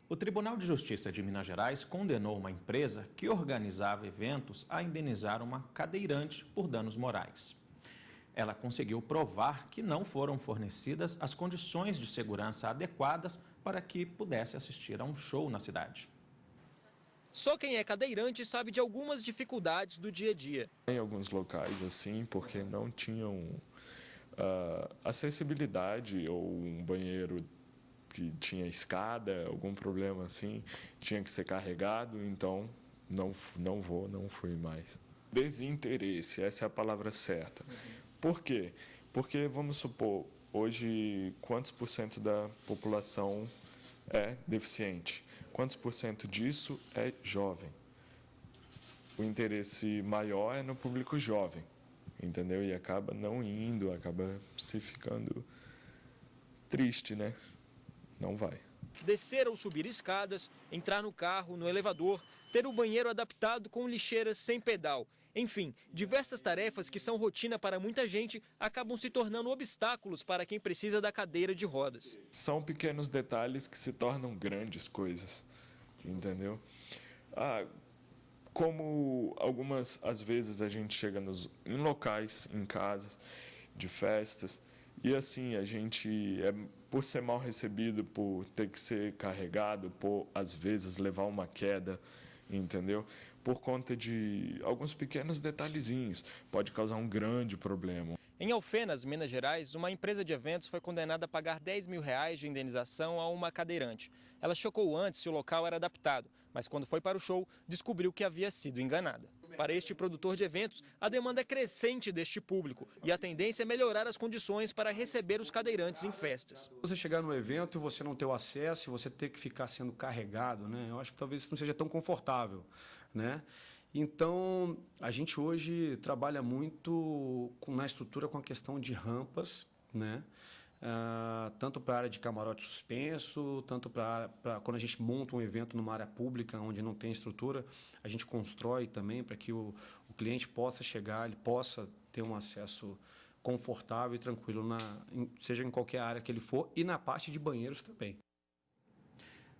O Tribunal de Justiça de Minas Gerais condenou uma empresa que organizava eventos a indenizar uma cadeirante por danos morais. Ela conseguiu provar que não foram fornecidas as condições de segurança adequadas para que pudesse assistir a um show na cidade. Só quem é cadeirante sabe de algumas dificuldades do dia a dia. Em alguns locais, assim, porque não tinham acessibilidade ou um banheiro que tinha escada, algum problema assim, tinha que ser carregado, então não fui mais. Desinteresse, essa é a palavra certa. Por quê? Porque, vamos supor, hoje quantos por cento da população é deficiente? Quantos por cento disso é jovem? O interesse maior é no público jovem, entendeu? E acaba não indo, acaba se ficando triste, né? Não vai. Descer ou subir escadas, entrar no carro, no elevador, ter o banheiro adaptado com lixeiras sem pedal. Enfim, diversas tarefas que são rotina para muita gente acabam se tornando obstáculos para quem precisa da cadeira de rodas. São pequenos detalhes que se tornam grandes coisas, entendeu? Como às vezes a gente chega em locais, em casas, de festas, e assim, a gente, por ser mal recebido, por ter que ser carregado, por às vezes levar uma queda, entendeu? Por conta de alguns pequenos detalhezinhos, pode causar um grande problema. Em Alfenas, Minas Gerais, uma empresa de eventos foi condenada a pagar R$10 mil de indenização a uma cadeirante. Ela chocou antes se o local era adaptado, mas quando foi para o show, descobriu que havia sido enganada. Para este produtor de eventos, a demanda é crescente deste público e a tendência é melhorar as condições para receber os cadeirantes em festas. Você chegar no evento e você não ter o acesso, você ter que ficar sendo carregado, né? Eu acho que talvez isso não seja tão confortável, né? Então, a gente hoje trabalha muito na estrutura com a questão de rampas, né? Tanto para a área de camarote suspenso, tanto para quando a gente monta um evento numa área pública onde não tem estrutura, a gente constrói também para que o cliente possa chegar, ele possa ter um acesso confortável e tranquilo, seja em qualquer área que ele for, e na parte de banheiros também.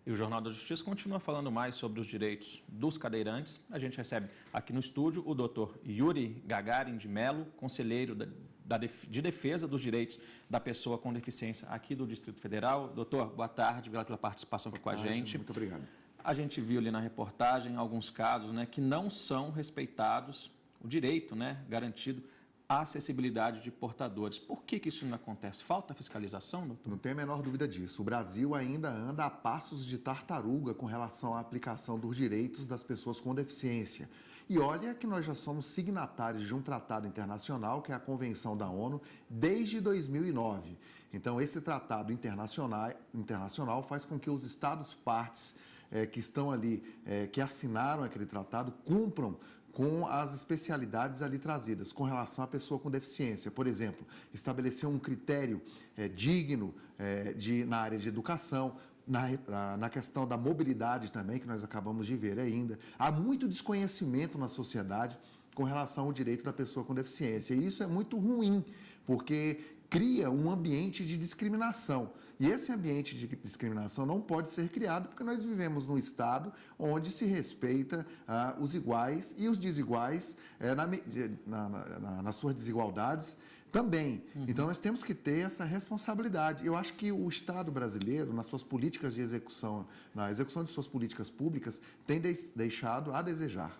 E o Jornal da Justiça continua falando mais sobre os direitos dos cadeirantes. A gente recebe aqui no estúdio o doutor Yuri Gagarin de Mello, conselheiro de defesa dos direitos da pessoa com deficiência aqui do Distrito Federal. Doutor, boa tarde, obrigado pela participação aqui com a gente. Muito obrigado. A gente viu ali na reportagem alguns casos, né, que não são respeitados o direito, né, garantido a acessibilidade de portadores. Por que isso não acontece? Falta fiscalização, doutor? Não tem a menor dúvida disso. O Brasil ainda anda a passos de tartaruga com relação à aplicação dos direitos das pessoas com deficiência. E olha que nós já somos signatários de um tratado internacional, que é a Convenção da ONU, desde 2009. Então, esse tratado internacional faz com que os Estados partes que estão ali, que assinaram aquele tratado, cumpram com as especialidades ali trazidas com relação à pessoa com deficiência. Por exemplo, estabelecer um critério digno na área de educação, na questão da mobilidade também, que nós acabamos de ver ainda. Há muito desconhecimento na sociedade com relação ao direito da pessoa com deficiência. E isso é muito ruim, porque cria um ambiente de discriminação. E esse ambiente de discriminação não pode ser criado porque nós vivemos num Estado onde se respeita os iguais e os desiguais nas suas desigualdades também. Então, nós temos que ter essa responsabilidade. Eu acho que o Estado brasileiro, nas suas políticas de execução, na execução de suas políticas públicas, tem deixado a desejar.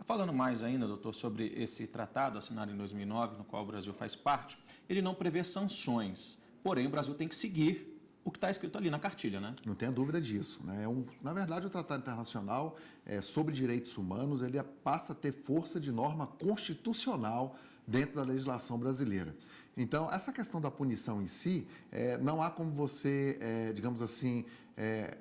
Falando mais ainda, doutor, sobre esse tratado assinado em 2009, no qual o Brasil faz parte, ele não prevê sanções, porém o Brasil tem que seguir o que está escrito ali na cartilha, né? Não tenha dúvida disso, né? Na verdade, o Tratado Internacional sobre Direitos Humanos, ele passa a ter força de norma constitucional dentro da legislação brasileira. Então, essa questão da punição em si, não há como você, digamos assim,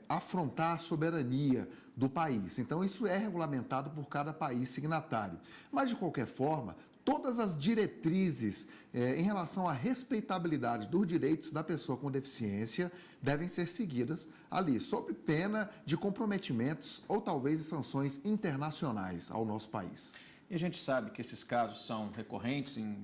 afrontar a soberania do país. Então, isso é regulamentado por cada país signatário. Mas, de qualquer forma, todas as diretrizes em relação à respeitabilidade dos direitos da pessoa com deficiência devem ser seguidas ali, sob pena de comprometimentos ou talvez sanções internacionais ao nosso país. E a gente sabe que esses casos são recorrentes em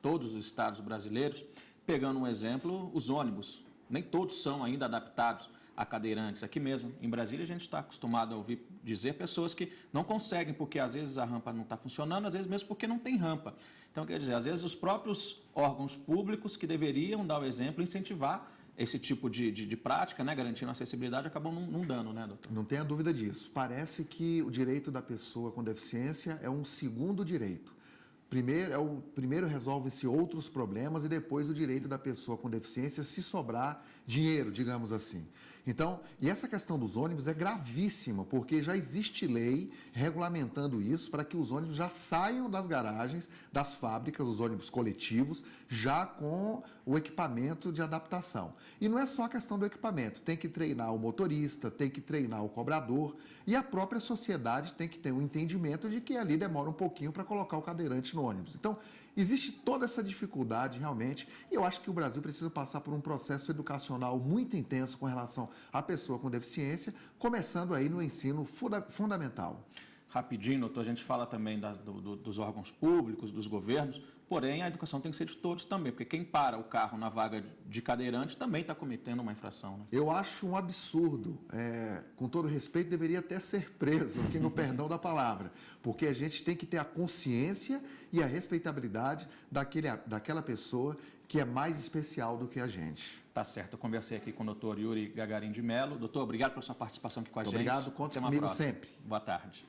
todos os estados brasileiros. Pegando um exemplo, os ônibus, nem todos são ainda adaptados a cadeirantes. Aqui mesmo, em Brasília, a gente está acostumado a ouvir dizer pessoas que não conseguem, porque às vezes a rampa não está funcionando, às vezes mesmo porque não tem rampa. Então, quer dizer, às vezes os próprios órgãos públicos que deveriam dar o exemplo, incentivar esse tipo de prática, né, garantindo acessibilidade, acabam não dando, né, doutor? Não tenha dúvida disso. Parece que o direito da pessoa com deficiência é um segundo direito. Primeiro resolve-se outros problemas e depois o direito da pessoa com deficiência se sobrar dinheiro, digamos assim. Então, e essa questão dos ônibus é gravíssima, porque já existe lei regulamentando isso para que os ônibus já saiam das garagens, das fábricas, os ônibus coletivos, já com o equipamento de adaptação. E não é só a questão do equipamento, tem que treinar o motorista, tem que treinar o cobrador e a própria sociedade tem que ter um entendimento de que ali demora um pouquinho para colocar o cadeirante no ônibus. Então, existe toda essa dificuldade realmente e eu acho que o Brasil precisa passar por um processo educacional muito intenso com relação à pessoa com deficiência, começando aí no ensino fundamental. Rapidinho, doutor, a gente fala também dos órgãos públicos, dos governos, porém a educação tem que ser de todos também, porque quem para o carro na vaga de cadeirante também está cometendo uma infração. Né? Eu acho um absurdo, com todo respeito, deveria até ser preso, aqui no perdão da palavra, porque a gente tem que ter a consciência e a respeitabilidade daquela pessoa que é mais especial do que a gente. Tá certo, eu conversei aqui com o doutor Yuri Gagarin de Mello. Doutor, obrigado pela sua participação aqui com a gente. Obrigado, conte comigo sempre. Boa tarde.